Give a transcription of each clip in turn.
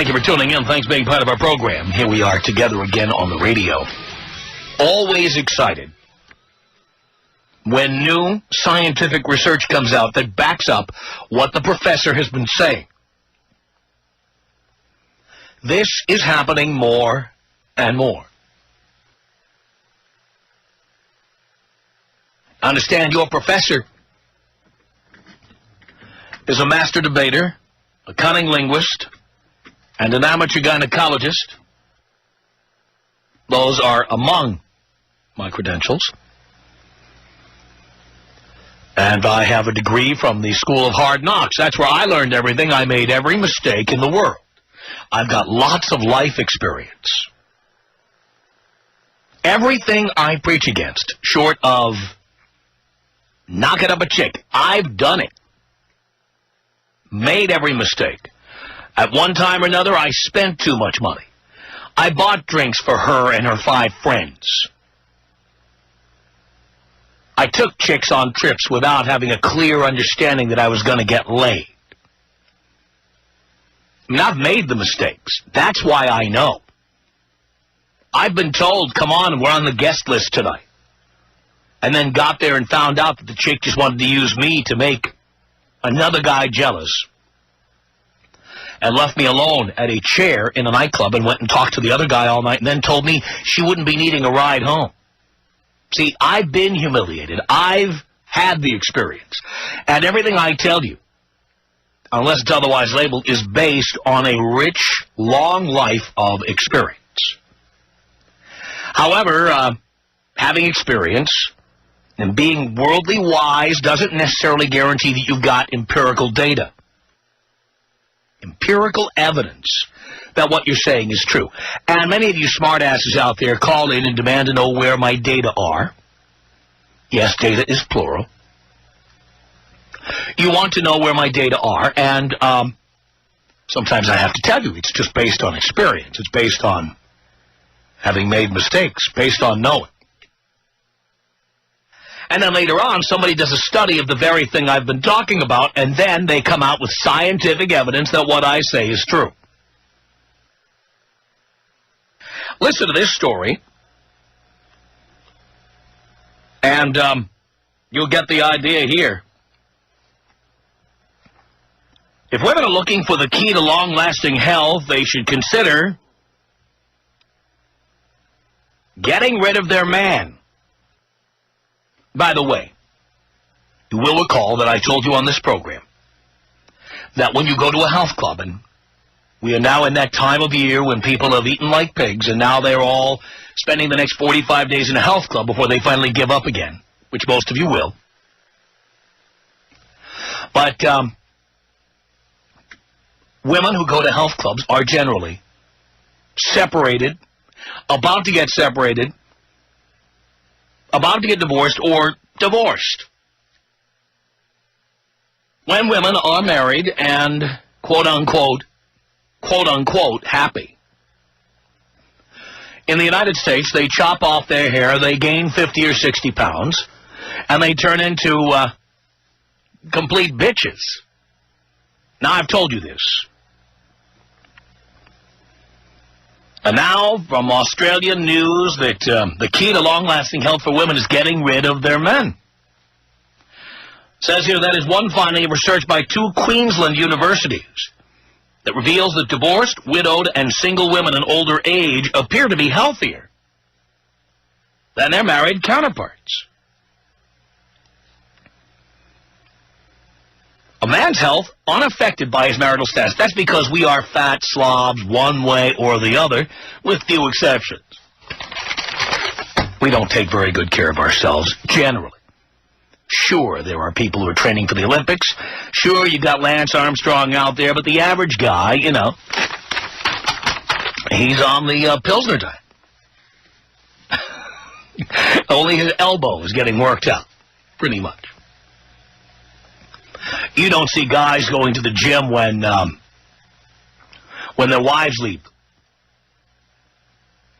Thank you for tuning in. Thanks for being part of our program. Here we are together again on the radio. Always excited when new scientific research comes out that backs up what the professor has been saying. This is happening more and more. Understand your professor is a master debater, a cunning linguist, and an amateur gynecologist. Those are among my credentials. And I have a degree from the School of Hard Knocks. That's where I learned everything. I made every mistake in the world. I've got lots of life experience. Everything I preach against, short of knocking up a chick, I've done it. Made every mistake. At one time or another, I spent too much money. I bought drinks for her and her 5 friends. I took chicks on trips without having a clear understanding that I was going to get laid. I mean, I've made the mistakes. That's why I know. I've been told, come on, we're on the guest list tonight. And then got there and found out that the chick just wanted to use me to make another guy jealous. And left me alone at a chair in a nightclub and went and talked to the other guy all night and then told me she wouldn't be needing a ride home. See, I've been humiliated. I've had the experience. And everything I tell you, unless it's otherwise labeled, is based on a rich, long life of experience. However, having experience and being worldly wise doesn't necessarily guarantee that you've got empirical data. Empirical evidence that what you're saying is true. And many of you smartasses out there call in and demand to know where my data are. Yes, data is plural. You want to know where my data are, and sometimes I have to tell you, it's just based on experience. It's based on having made mistakes, based on knowing. And then later on, somebody does a study of the very thing I've been talking about, and then they come out with scientific evidence that what I say is true. Listen to this story, and you'll get the idea here. If women are looking for the key to long-lasting health, they should consider getting rid of their man. By the way, you will recall that I told you on this program that when you go to a health club, and we are now in that time of year when people have eaten like pigs, and now they're all spending the next 45 days in a health club before they finally give up again, which most of you will. But women who go to health clubs are generally separated, about to get separated, about to get divorced, or divorced. When women are married and quote-unquote, happy. In the United States, they chop off their hair, they gain 50 or 60 pounds, and they turn into complete bitches. Now, I've told you this. And now, from Australian news, that the key to long-lasting health for women is getting rid of their men. Says here that is one finding of research by 2 Queensland universities that reveals that divorced, widowed, and single women in older age appear to be healthier than their married counterparts. A man's health unaffected by his marital status. That's because we are fat slobs one way or the other, with few exceptions. We don't take very good care of ourselves, generally. Sure, there are people who are training for the Olympics. Sure, you got Lance Armstrong out there, but the average guy, you know, he's on the Pilsner diet. Only his elbow is getting worked out, pretty much. You don't see guys going to the gym when their wives leave.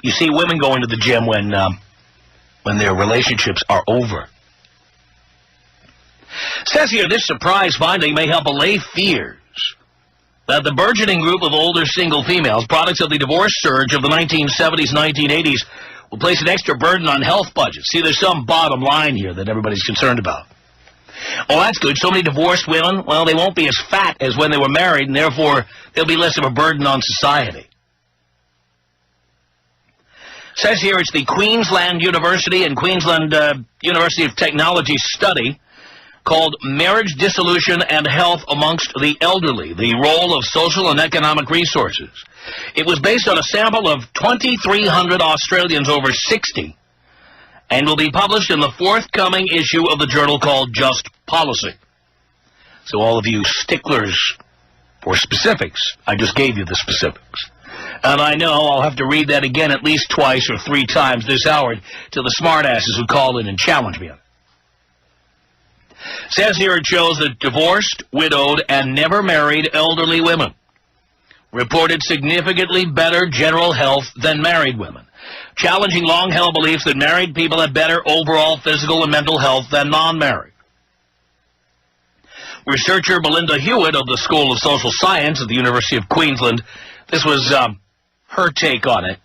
You see women going to the gym when their relationships are over. Says here, this surprise finding may help allay fears that the burgeoning group of older single females, products of the divorce surge of the 1970s, 1980s, will place an extra burden on health budgets. See, there's some bottom line here that everybody's concerned about. Oh, that's good. So many divorced women, well, they won't be as fat as when they were married, and therefore they'll be less of a burden on society. Says here it's the Queensland University and Queensland University of Technology study called Marriage Dissolution and Health Amongst the Elderly, the Role of Social and Economic Resources. It was based on a sample of 2,300 Australians over 60 and will be published in the forthcoming issue of the journal called Just Policy. So all of you sticklers for specifics, I just gave you the specifics. And I know I'll have to read that again at least twice or three times this hour to the smartasses who call in and challenge me on it. Says here it shows that divorced, widowed, and never married elderly women reported significantly better general health than married women, challenging long-held beliefs that married people have better overall physical and mental health than non-married. Researcher Melinda Hewitt of the School of Social Science at the University of Queensland, this was her take on it.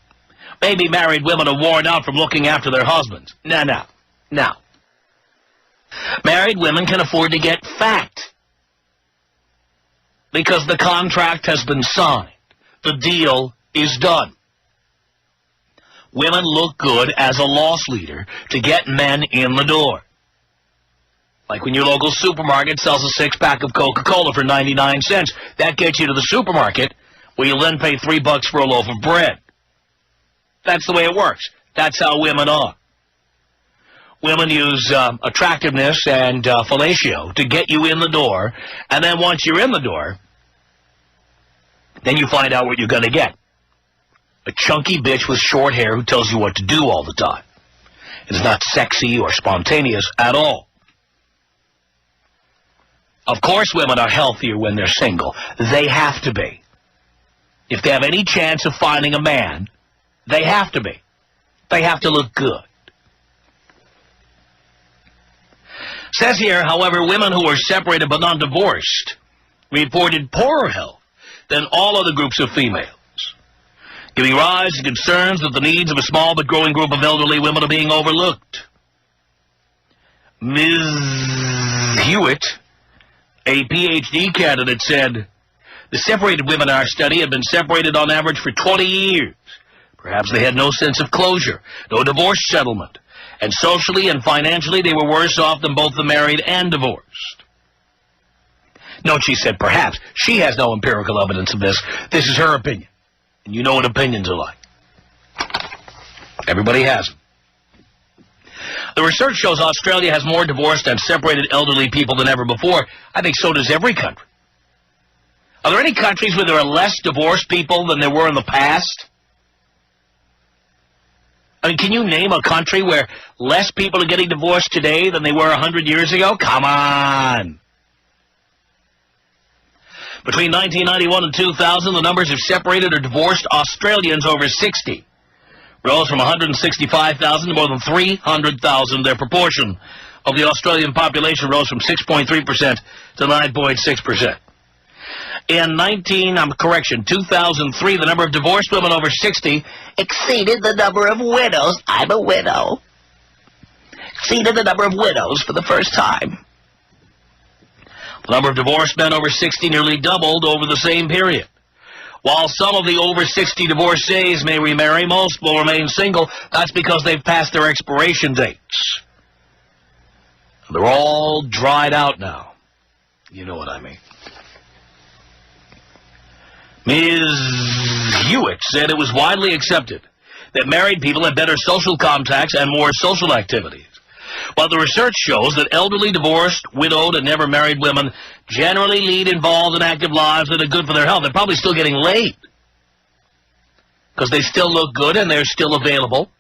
Maybe married women are worn out from looking after their husbands. No. Married women can afford to get fat because the contract has been signed. The deal is done. Women look good as a loss leader to get men in the door. Like when your local supermarket sells a six-pack of Coca-Cola for 99 cents. That gets you to the supermarket where you'll then pay $3 for a loaf of bread. That's the way it works. That's how women are. Women use attractiveness and fellatio to get you in the door, and then once you're in the door, then you find out what you're going to get. A chunky bitch with short hair who tells you what to do all the time. It's not sexy or spontaneous at all. Of course women are healthier when they're single. They have to be. If they have any chance of finding a man, they have to be. They have to look good. Says here, however, women who were separated but not divorced reported poorer health than all other groups of females, giving rise to concerns that the needs of a small but growing group of elderly women are being overlooked. Ms. Hewitt, a Ph.D. candidate, said, the separated women in our study had been separated on average for 20 years. Perhaps they had no sense of closure, no divorce settlement, and socially and financially they were worse off than both the married and divorced. Note she said perhaps. She has no empirical evidence of this. This is her opinion. And you know what opinions are like. Everybody has them. The research shows Australia has more divorced and separated elderly people than ever before. I think so does every country. Are there any countries where there are less divorced people than there were in the past? I mean, can you name a country where less people are getting divorced today than they were 100 years ago? Come on. Between 1991 and 2000, the numbers of separated or divorced Australians over 60 rose from 165,000 to more than 300,000. Their proportion of the Australian population rose from 6.3% to 9.6%. In 2003, the number of divorced women over 60 exceeded the number of widows. I'm a widow. Exceeded the number of widows for the first time. The number of divorced men over 60 nearly doubled over the same period. While some of the over 60 divorcees may remarry, most will remain single. That's because they've passed their expiration dates. They're all dried out now. You know what I mean. Ms. Hewitt said it was widely accepted that married people have better social contacts and more social activities. But the research shows that elderly, divorced, widowed, and never married women generally lead involved and active lives that are good for their health. They're probably still getting laid because they still look good and they're still available.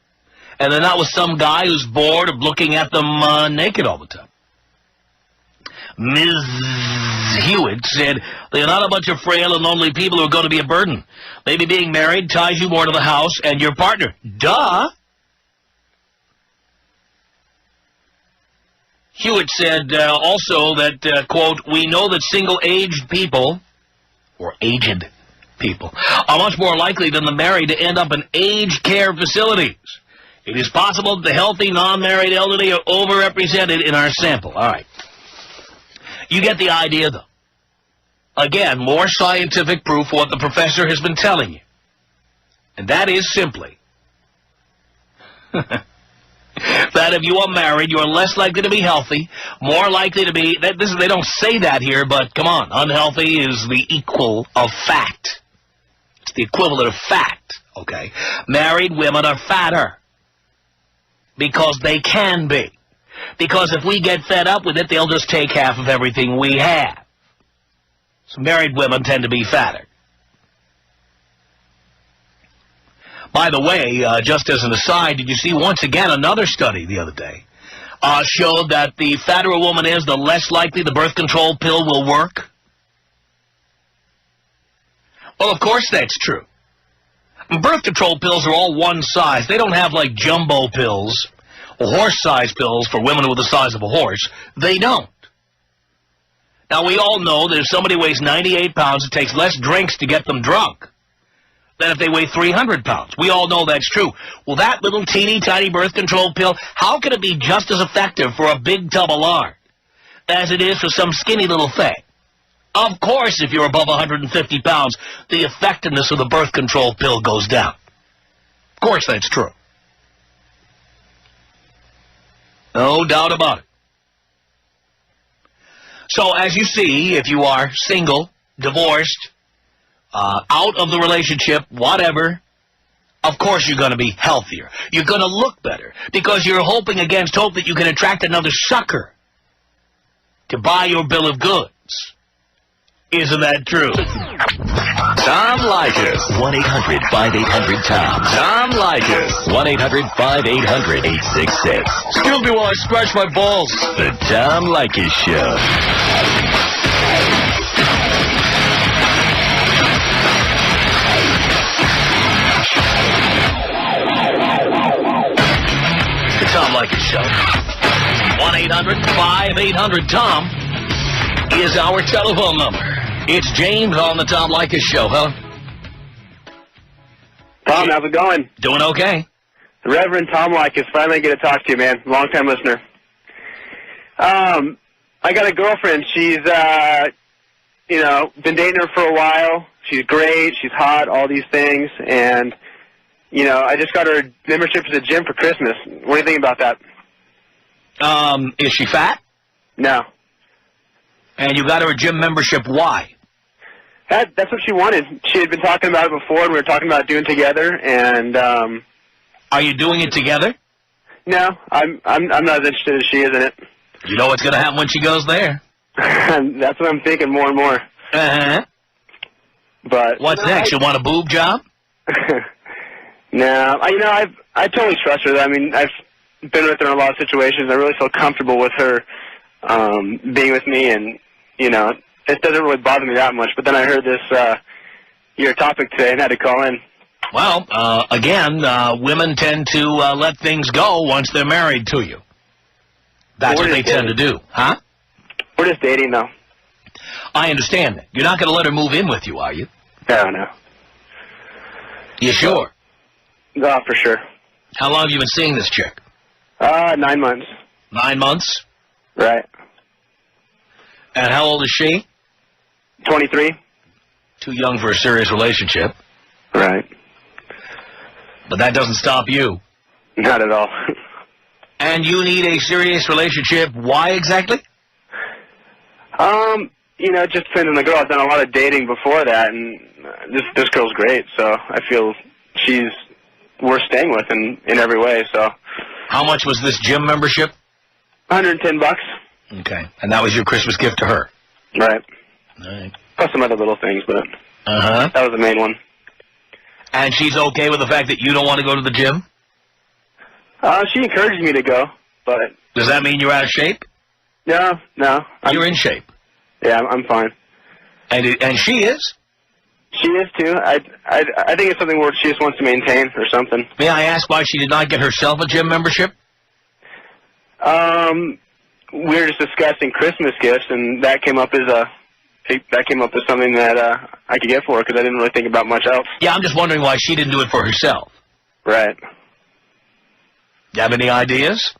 And they're not with some guy who's bored of looking at them naked all the time. Ms. Hewitt said they're not a bunch of frail and lonely people who are going to be a burden. Maybe being married ties you more to the house and your partner. Duh! Hewitt said also that, quote, we know that single-aged people or aged people, are much more likely than the married to end up in aged care facilities. It is possible that the healthy, non-married elderly are overrepresented in our sample. All right. You get the idea, though. Again, more scientific proof for what the professor has been telling you. And that is simply that if you are married, you are less likely to be healthy, more likely to be... they don't say that here, but come on. Unhealthy is the equal of fat. It's the equivalent of fat, okay? Married women are fatter because they can be. Because if we get fed up with it, they'll just take half of everything we have. So married women tend to be fatter. By the way, just as an aside, did you see once again another study the other day showed that the fatter a woman is, the less likely the birth control pill will work? Well, of course that's true. Birth control pills are all one size. They don't have, like, jumbo pills or horse-size pills for women with the size of a horse. They don't. Now, we all know that if somebody weighs 98 pounds, it takes less drinks to get them drunk than if they weigh 300 pounds. We all know that's true. Well, that little teeny-tiny birth control pill, how can it be just as effective for a big tub of lard as it is for some skinny little thing? Of course, if you're above 150 pounds, the effectiveness of the birth control pill goes down. Of course, that's true. No doubt about it. So, as you see, if you are single, divorced, out of the relationship, whatever, of course you're going to be healthier. You're going to look better because you're hoping against hope that you can attract another sucker to buy your bill of goods. Isn't that true? Tom Leykis. 1-800-5800-TOM. Tom Leykis. 1-800-5800-866. Excuse me while I scratch my balls. The Tom Leykis Show. The Tom Leykis Show. 1-800-5800-TOM is our telephone number. It's James on the Tom Leykis Show, huh? Tom, how's it going? Doing okay. The Reverend Tom Leykis, finally get to talk to you, man. Long-time listener. I got a girlfriend. She's, been dating her for a while. She's great. She's hot, all these things. And, I just got her membership to the gym for Christmas. What do you think about that? Is she fat? No. And you got her a gym membership. Why? That's what she wanted. She had been talking about it before, and we were talking about doing it together. And are you doing it together? No, I'm not as interested as she is in it. You know what's going to happen when she goes there? That's what I'm thinking more and more. Uh-huh. But what's next? You want a boob job? No, I totally trust her. I mean, I've been with her in a lot of situations. I really feel comfortable with her being with me, and it doesn't really bother me that much. But then I heard this your topic today and had to call in. Well, again, women tend to let things go once they're married to you. That's what they tend to do, huh? We're just dating, though. I understand that. You're not going to let her move in with you, are you? No. You sure? No, for sure. How long have you been seeing this chick? 9 months. 9 months? Right. And how old is she? 23. Too young for a serious relationship. Right. But that doesn't stop you. Not at all. And you need a serious relationship. Why exactly? It just depends on the girl. I've done a lot of dating before that, and this girl's great, so I feel she's worth staying with in every way, so. How much was this gym membership? $110. Okay. And that was your Christmas gift to her? Right. All right. Plus some other little things, but that was the main one. And she's okay with the fact that you don't want to go to the gym? She encourages me to go, but... Does that mean you're out of shape? No. You're in shape? Yeah, I'm fine. And she is? She is, too. I think it's something where she just wants to maintain or something. May I ask why she did not get herself a gym membership? We were just discussing Christmas gifts, and that came up as that came up with something that I could get for her because I didn't really think about much else. Yeah, I'm just wondering why she didn't do it for herself. Right. You have any ideas?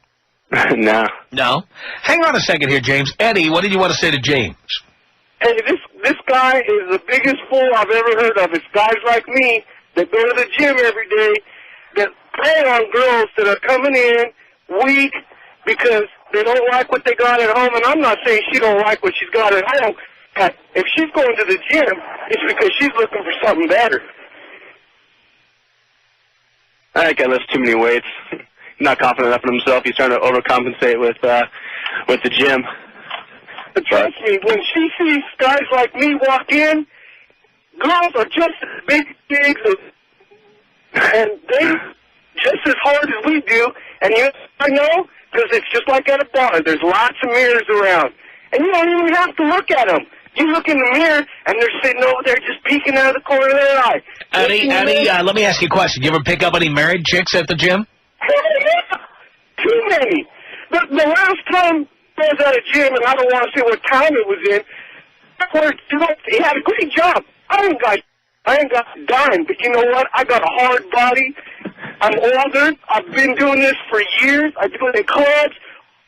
No. No? Hang on a second here, James. Eddie, what did you want to say to James? Hey, this guy is the biggest fool I've ever heard of. It's guys like me that go to the gym every day that prey on girls that are coming in weak because they don't like what they got at home. And I'm not saying she don't like what she's got at home. But if she's going to the gym, it's because she's looking for something better. I think I lift too many weights. Not confident enough in himself. He's trying to overcompensate with the gym. But trust me, when she sees guys like me walk in, girls are just as big and they just as hard as we do. And you know, I know, because it's just like at a bar. There's lots of mirrors around. And you don't even have to look at them. You look in the mirror, and they're sitting over there just peeking out of the corner of their eye. Eddie, let me ask you a question. You ever pick up any married chicks at the gym? Too many. The last time I was at a gym, and I don't want to say what town it was in, he had a great job. I ain't got a dime, but you know what? I got a hard body. I'm older. I've been doing this for years. I do it in clubs.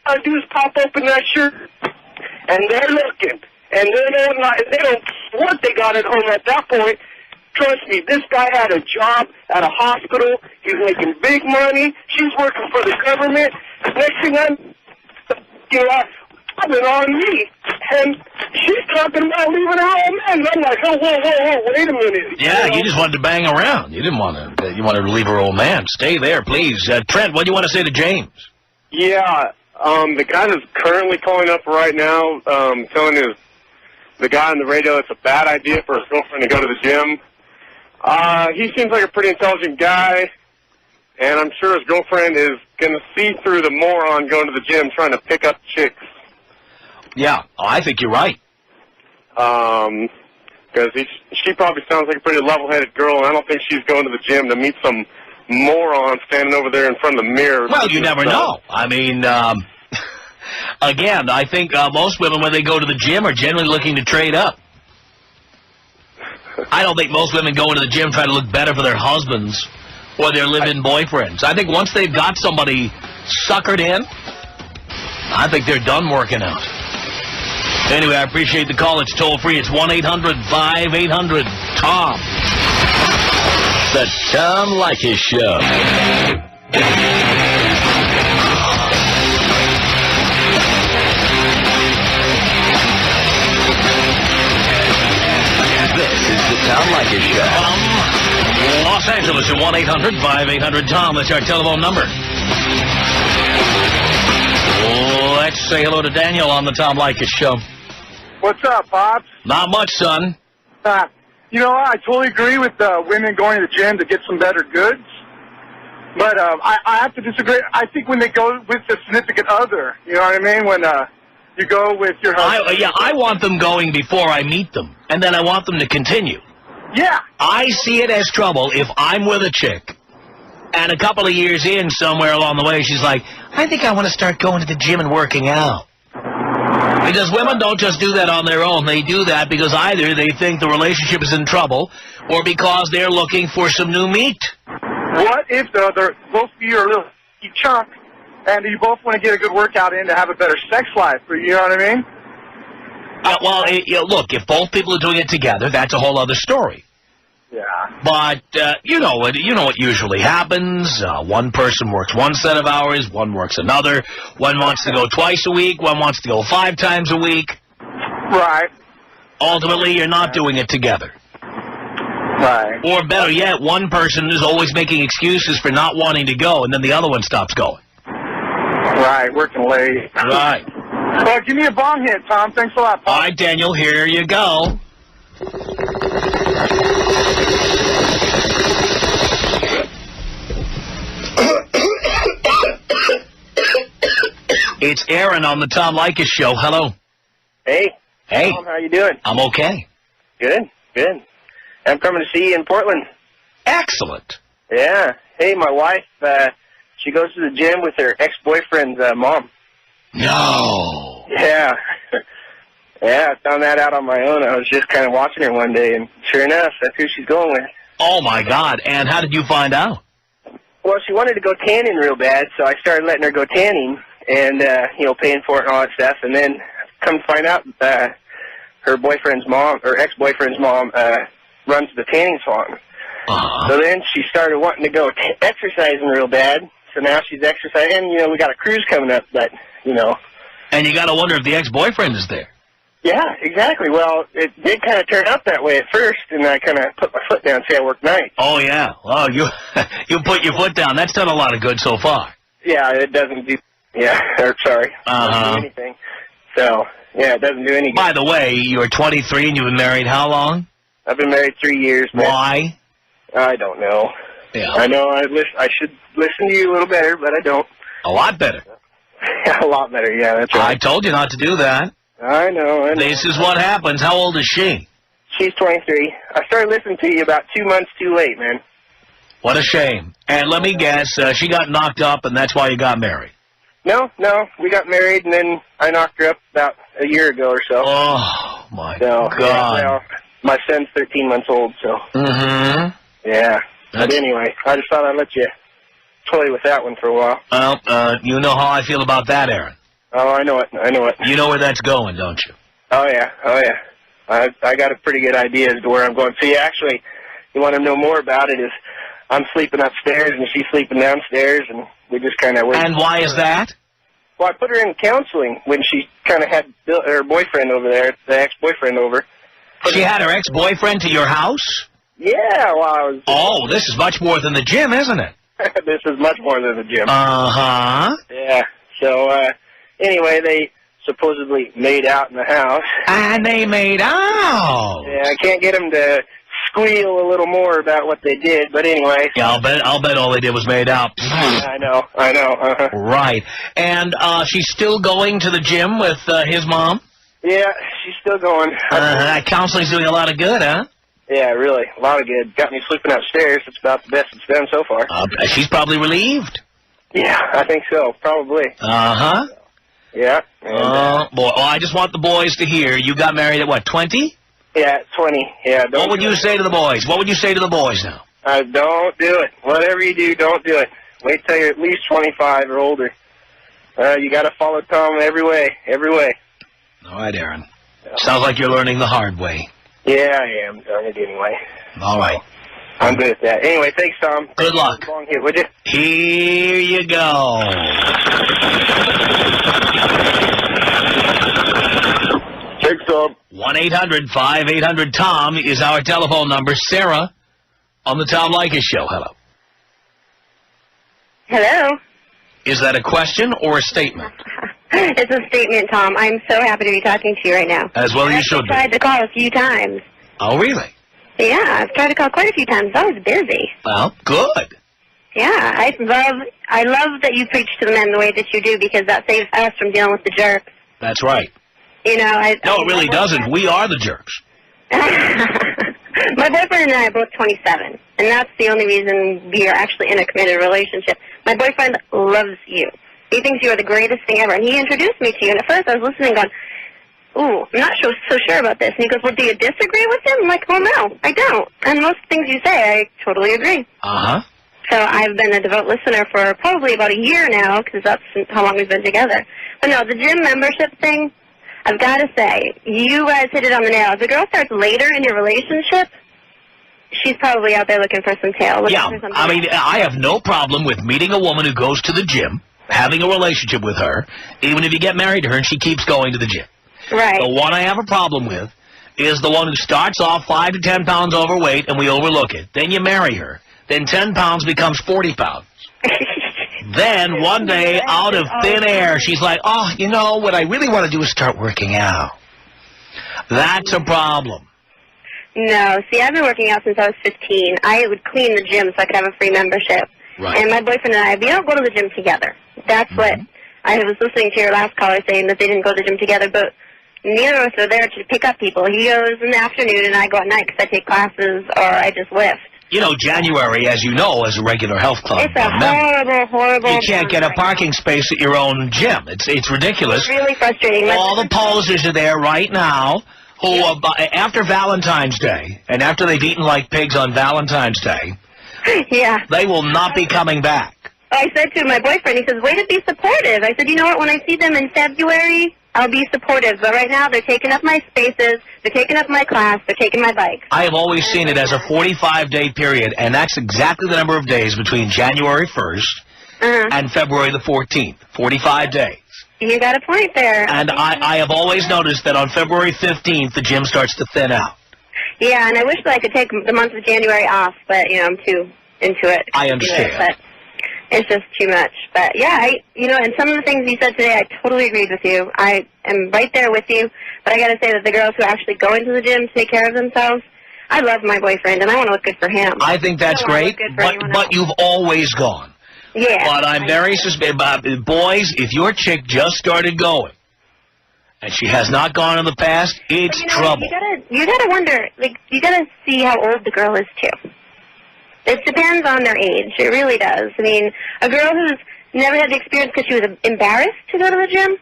All I do is pop open that shirt, and they're looking. And they don't what they got at home at that point. Trust me, this guy had a job at a hospital. He's making big money. She's working for the government. Next thing I've been on me. And she's talking about leaving her old man. And I'm like, oh, whoa, wait a minute. Yeah, you just wanted to bang around. You didn't want to. You wanted to leave her old man. Stay there, please. Trent, what do you want to say to James? Yeah, the guy that's currently calling up right now, telling the guy on the radio it's a bad idea for his girlfriend to go to the gym. He seems like a pretty intelligent guy, and I'm sure his girlfriend is going to see through the moron going to the gym trying to pick up chicks. Yeah, I think you're right. Because she probably sounds like a pretty level-headed girl, and I don't think she's going to the gym to meet some moron standing over there in front of the mirror. Well, you never know. I mean, again, I think most women, when they go to the gym, are generally looking to trade up. I don't think most women go into the gym trying to look better for their husbands or their live-in boyfriends. I think once they've got somebody suckered in, I think they're done working out. Anyway, I appreciate the call. It's toll-free. It's 1-800-5800-TOM. The Tom Leykis Show. This is the Tom Leykis Show. Los Angeles at 1-800-5800-TOM. That's our telephone number. Let's say hello to Daniel on the Tom Leykis Show. What's up, Pops? Not much, son. You know, I totally agree with women going to the gym to get some better goods. But I have to disagree. I think when they go with a significant other, you know what I mean? When you go with your husband. I want them going before I meet them, and then I want them to continue. Yeah. I see it as trouble if I'm with a chick, and a couple of years in, somewhere along the way, she's like, I think I want to start going to the gym and working out. Because women don't just do that on their own. They do that because either they think the relationship is in trouble or because they're looking for some new meat. What if both of you are a little chunk and you both want to get a good workout in to have a better sex life? You know what I mean? Look, if both people are doing it together, that's a whole other story. Yeah. But you know what usually happens. One person works one set of hours, one works another. One wants to go twice a week, one wants to go 5 times a week. Right. Ultimately, you're not doing it together. Right. Or better yet, one person is always making excuses for not wanting to go, and then the other one stops going. Right, working late. Right. Well, give me a bong hit, Tom. Thanks a lot, Pop. All right, Daniel, here you go. It's Aaron on the Tom Leykis Show. Hello. Hey. Hey. Tom, how you doing? I'm okay. Good. I'm coming to see you in Portland. Excellent. Yeah. Hey, my wife, she goes to the gym with her ex-boyfriend's mom. No. Yeah. Yeah, I found that out on my own. I was just kind of watching her one day, and sure enough, that's who she's going with. Oh, my God. And how did you find out? Well, she wanted to go tanning real bad, so I started letting her go tanning and, paying for it and all that stuff. And then come to find out, her boyfriend's mom, or ex-boyfriend's mom, runs the tanning salon. So then she started wanting to go exercising real bad. So now she's exercising. And, we got a cruise coming up, but, And you got to wonder if the ex-boyfriend is there. Yeah, exactly. Well, it did kind of turn out that way at first, and I kind of put my foot down, say I work nights. Oh, yeah. Well, you put your foot down. That's done a lot of good so far. Yeah, it doesn't do, doesn't do anything. So, yeah, it doesn't do any good. By the way, you're 23 and you've been married how long? I've been married 3 years. Man. Why? I don't know. Yeah. I know I should listen to you a little better, but I don't. A lot better. A lot better, yeah, that's right. I told you not to do that. I know. This is what happens. How old is she? She's 23. I started listening to you about 2 months too late, man. What a shame. And let me guess, she got knocked up, and that's why you got married. No, we got married, and then I knocked her up about a year ago or so. Oh, my God. Yeah, well, my son's 13 months old, so. Mm-hmm. Yeah. But anyway, I just thought I'd let you play with that one for a while. Well, you know how I feel about that, Aaron. Oh, I know it. You know where that's going, don't you? Oh, yeah. I got a pretty good idea as to where I'm going. See, actually, you want to know more about it is I'm sleeping upstairs and she's sleeping downstairs, and we just kind of... And why is that? Well, I put her in counseling when she kind of had her boyfriend over there, the ex-boyfriend over. She had her ex-boyfriend to your house? Yeah, well, I was... Oh, this is much more than the gym, isn't it? This is much more than the gym. Uh-huh. Yeah, so, anyway, they supposedly made out in the house. And they made out. Yeah, I can't get them to squeal a little more about what they did, but anyway. Yeah, I'll bet all they did was made out. I know. Uh-huh. Right. And she's still going to the gym with his mom? Yeah, she's still going. That counseling's doing a lot of good, huh? Yeah, really, a lot of good. Got me sleeping upstairs. It's about the best it's done so far. She's probably relieved. Yeah, I think so, probably. Uh-huh. Yeah. Oh, boy. Well, I just want the boys to hear. You got married at, what, 20? Yeah, 20. Yeah. What would you say to the boys? What would you say to the boys now? Don't do it. Whatever you do, don't do it. Wait till you're at least 25 or older. You got to follow Tom every way. All right, Aaron. Sounds like you're learning the hard way. Yeah, I am. Darn it anyway. All right. I'm good at that. Anyway, thanks, Tom. Good luck. Long hit, would you? Here you go. Thanks, Tom. 1-800-5800-TOM is our telephone number. Sarah on the Tom Leykis Show. Hello. Hello. Is that a question or a statement? It's a statement, Tom. I'm so happy to be talking to you right now. As well you should be. I tried to call a few times. Oh, really? Yeah, I've tried to call quite a few times. I was busy. Well, good. Yeah, I love that you preach to the men the way that you do, because that saves us from dealing with the jerks. That's right. No, it really doesn't. We are the jerks. My boyfriend and I are both 27, and that's the only reason we are actually in a committed relationship. My boyfriend loves you. He thinks you are the greatest thing ever, and he introduced me to you, and at first I was listening going, ooh, I'm not so sure about this. And he goes, well, do you disagree with him? I'm like, well, no, I don't. And most things you say, I totally agree. Uh-huh. So I've been a devout listener for probably about a year now, because that's how long we've been together. But no, the gym membership thing, I've got to say, you guys hit it on the nail. If the girl starts later in your relationship, she's probably out there looking for some tail. Yeah, I mean, I have no problem with meeting a woman who goes to the gym, having a relationship with her, even if you get married to her and she keeps going to the gym. Right. The one I have a problem with is the one who starts off 5 to 10 pounds overweight and we overlook it. Then you marry her. Then 10 pounds becomes 40 pounds. Then one day, out of thin air, she's like, oh, you know, what I really want to do is start working out. That's a problem. No. See, I've been working out since I was 15. I would clean the gym so I could have a free membership. Right. And my boyfriend and I, we don't go to the gym together. That's what I was listening to your last caller saying, that they didn't go to the gym together, but neither of us are there to pick up people. He goes in the afternoon and I go at night because I take classes or I just lift. You know, January, as you know, is a regular health club. It's a horrible. You can't get a parking space at your own gym. It's ridiculous. It's really frustrating. All the posers are there right now who, after Valentine's Day, and after they've eaten like pigs on Valentine's Day, they will not be coming back. I said to my boyfriend, he says, way to be supportive. I said, you know what, when I see them in February, I'll be supportive. But right now, they're taking up my spaces, they're taking up my class, they're taking my bike. I have always seen it as a 45-day period, and that's exactly the number of days between January 1st and February the 14th. 45 days. You got a point there. And I have always noticed that on February 15th, the gym starts to thin out. Yeah, and I wish that I could take the month of January off, but, you know, I'm too into it. I understand. But it's just too much. But, yeah, and some of the things you said today, I totally agreed with you. I am right there with you. But I got to say that the girls who actually go into the gym to take care of themselves, I love my boyfriend, and I want to look good for him. I think that's great, but you've always gone. Yeah. But I'm very suspicious. Boys, if your chick just started going, and she has not gone in the past, it's trouble. You gotta wonder, like, you gotta see how old the girl is, too. It depends on their age. It really does. I mean, a girl who's never had the experience because she was embarrassed to go to the gym,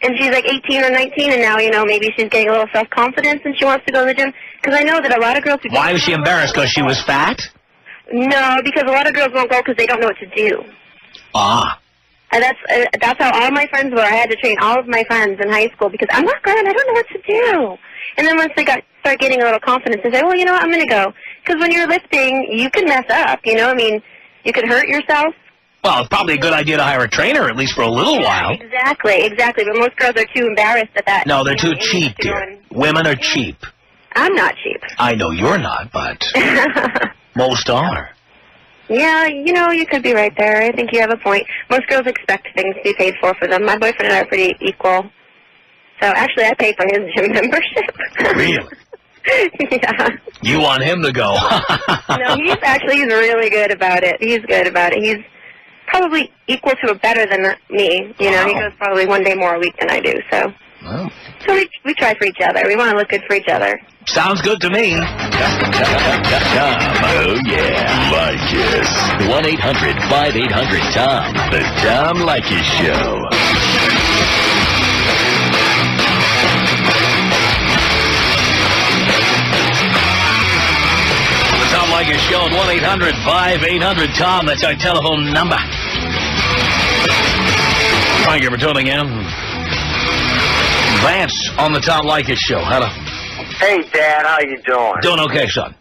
and she's like 18 or 19, and now, you know, maybe she's getting a little self-confidence and she wants to go to the gym. Because I know that a lot of girls who Why was she embarrassed? Because she was fat? No, because a lot of girls won't go because they don't know what to do. Ah. And that's how all my friends were. I had to train all of my friends in high school because I'm not good. I don't know what to do. And then once they start getting a little confidence, they say, well, you know what, I'm going to go. Because when you're lifting, you can mess up, you know? I mean, you could hurt yourself. Well, it's probably a good idea to hire a trainer, at least for a little while. Exactly. But most girls are too embarrassed at that. No, they're too cheap, dear. Women are cheap. I'm not cheap. I know you're not, but most are. Yeah, you know, you could be right there. I think you have a point. Most girls expect things to be paid for them. My boyfriend and I are pretty equal. So, actually, I pay for his gym membership. Really? Yeah. You want him to go. No, he's really good about it. He's good about it. He's probably equal to or better than me. You know, he goes probably one day more a week than I do. So, we try for each other. We want to look good for each other. Sounds good to me. Oh, yeah. Leykis. 1-800-5800-TOM. The Tom Leykis Show. The Tom Leykis Show at 1-800-5800-TOM. That's our telephone number. Thank you for tuning in. Vance on the Tom Leykis Show. Hello. Hey, Dad, how you doing? Doing okay, son.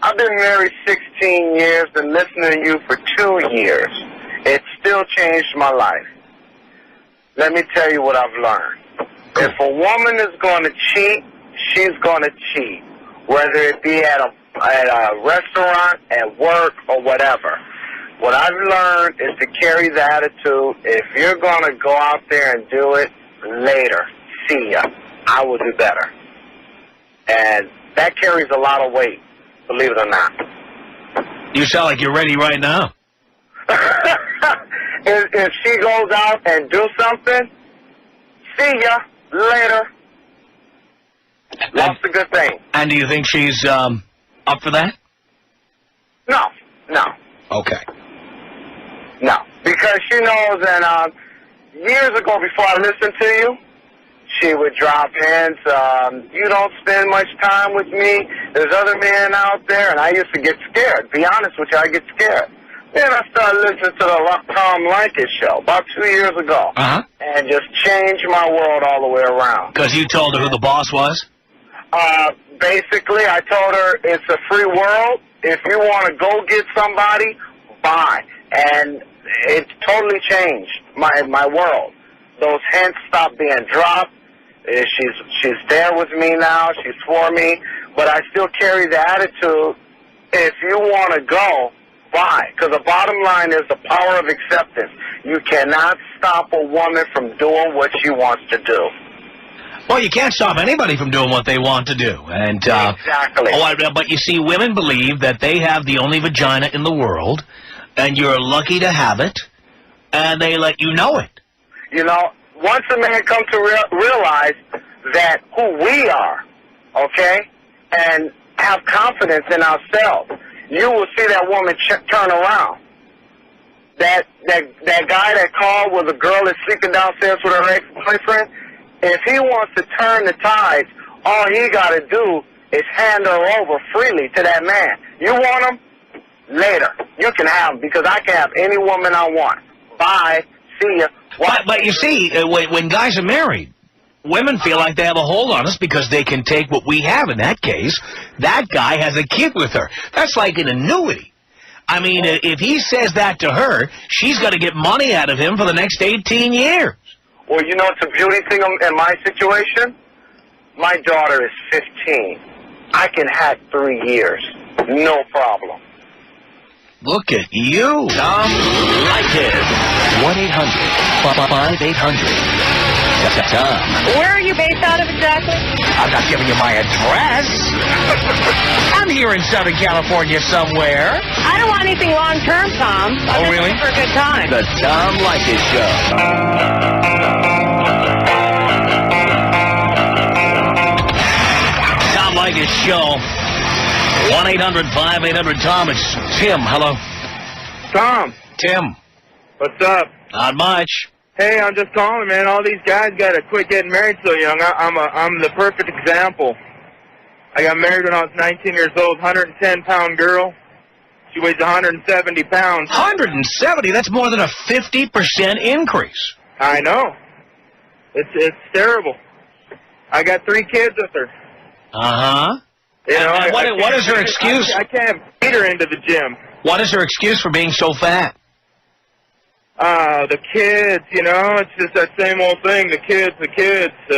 I've been married 16 years, been listening to you for 2 years. It still changed my life. Let me tell you what I've learned. If a woman is going to cheat, she's going to cheat, whether it be at a restaurant, at work, or whatever. What I've learned is to carry the attitude, if you're going to go out there and do it, later, see ya. I will do better. And that carries a lot of weight, believe it or not. You sound like you're ready right now. If she goes out and do something, see ya later. That's a good thing. And do you think she's up for that? No. Okay. No. Because she knows that years ago before I listened to you, she would drop hints, you don't spend much time with me, there's other men out there, and I used to get scared. Be honest with you, I get scared. Then I started listening to the Tom Leykis Show about 2 years ago, and just changed my world all the way around. Because you told her who the boss was? Basically, I told her it's a free world. If you want to go get somebody, buy. And it totally changed my world. Those hints stopped being dropped. She's there with me now. She's for me. But I still carry the attitude, if you want to go, buy. Because the bottom line is the power of acceptance. You cannot stop a woman from doing what she wants to do. Well, you can't stop anybody from doing what they want to do. And exactly. But you see, women believe that they have the only vagina in the world, and you're lucky to have it, and they let you know it. You know, once a man comes to realize that who we are, okay, and have confidence in ourselves, you will see that woman turn around. That guy that called with a girl that's sleeping downstairs with her ex-boyfriend, if he wants to turn the tides, all he got to do is hand her over freely to that man. You want him? Later. You can have him, because I can have any woman I want. Bye. See ya. But you see, when guys are married, women feel like they have a hold on us because they can take what we have. In that case, that guy has a kid with her. That's like an annuity. I mean, if he says that to her, she's going to get money out of him for the next 18 years. Well, you know what's a beauty thing in my situation? My daughter is 15. I can have 3 years. No problem. Look at you. Tom Leykis. 1-800-5800-TOM. Where are you based out of exactly? I'm not giving you my address. I'm here in Southern California somewhere. I don't want anything long-term, Tom. I'm just really? looking for a good time. The Tom Leykis Show. Tom Leykis Show. 1-800-5800-TOM. It's Tim. Hello. Tom. Tim. What's up? Not much. Hey, I'm just calling, man. All these guys got to quit getting married so young. I'm the perfect example. I got married when I was 19 years old, 110-pound girl. She weighs 170 pounds. 170? That's more than a 50% increase. I know. It's terrible. I got 3 kids with her. Uh-huh. You know, And what is her excuse? I can't beat her into the gym. What is her excuse for being so fat? The kids, you know, it's just that same old thing. The kids.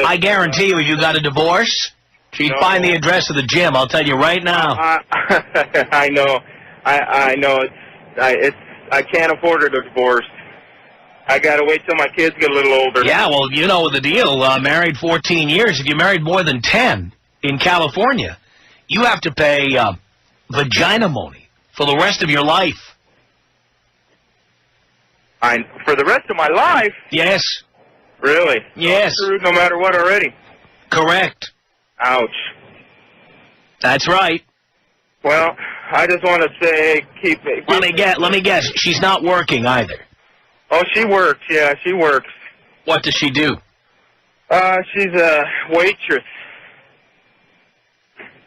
I guarantee you, if you got a divorce, she'd find the address of the gym. I'll tell you right now. I know. I know. I can't afford her to divorce. I gotta wait till my kids get a little older. Yeah, well, you know the deal. Married 14 years. If you married more than 10 in California, you have to pay vaginamony for the rest of your life. For the rest of my life? Yes. Really? Yes. I'm screwed no matter what already. Correct. Ouch. That's right. Well, I just want to say, Let me guess. She's not working either. Oh, she works. Yeah, she works. What does she do? She's a waitress.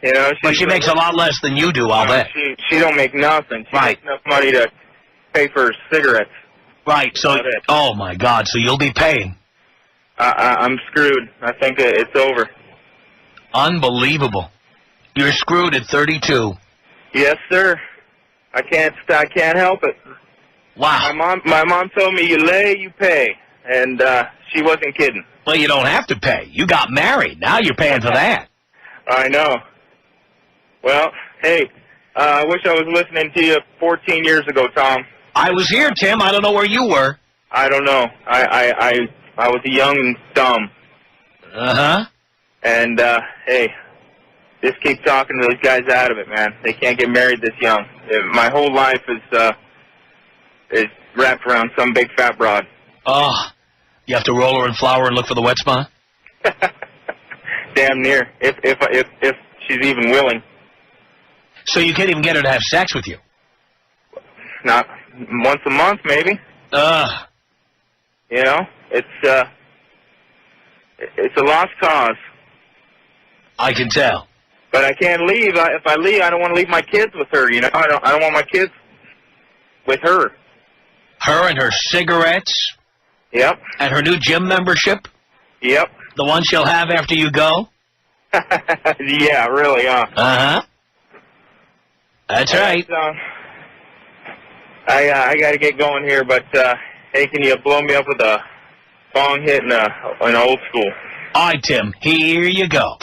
You know, But she makes a lot less than you do, I'll bet. She don't make nothing. She makes enough money to pay for cigarettes. Right, so, oh my God, so you'll be paying. I'm screwed. I think it's over. Unbelievable. You're screwed at 32. Yes, sir. I can't help it. Wow. My mom told me you lay, you pay, and she wasn't kidding. Well, you don't have to pay. You got married. Now you're paying for that. I know. Well, hey, I wish I was listening to you 14 years ago, Tom. I was here, Tim. I don't know where you were. I don't know. I was young and dumb. Uh-huh. And, hey, just keep talking to those guys out of it, man. They can't get married this young. My whole life is wrapped around some big fat broad. Oh, you have to roll her in flour and look for the wet spot? Damn near, if she's even willing. So you can't even get her to have sex with you? Not once a month, maybe. You know, it's a lost cause. I can tell. But I can't leave. If I leave, I don't want to leave my kids with her. You know, I don't want my kids with her. Her and her cigarettes. Yep. And her new gym membership. Yep. The one she'll have after you go. Yeah, really, Uh-huh. That's right. I got to get going here, but hey, can you blow me up with a bong hit in an old school? All right, Tim. Here you go.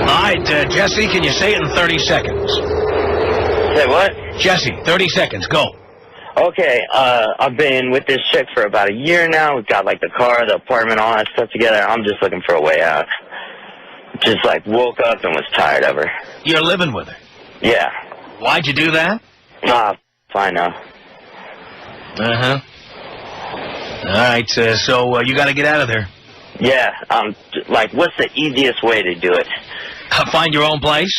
All right, Jesse, can you say it in 30 seconds? Say what? Jesse, 30 seconds. Go. Okay, I've been with this chick for about a year now. We've got, like, the car, the apartment, all that stuff together. I'm just looking for a way out. Just, like, woke up and was tired of her. You're living with her? Yeah. Why'd you do that? Fine now. Uh-huh. All right, so you got to get out of there. Yeah, like, what's the easiest way to do it? Find your own place?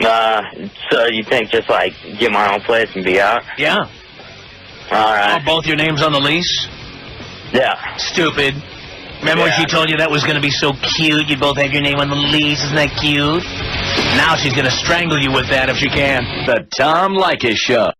So you think just, like, get my own place and be out? Yeah. All right. Oh, both your names on the lease? Yeah. Stupid. Remember when she told you that was going to be so cute? You both have your name on the lease. Isn't that cute? Now she's going to strangle you with that if she can. The Tom Leykis Show.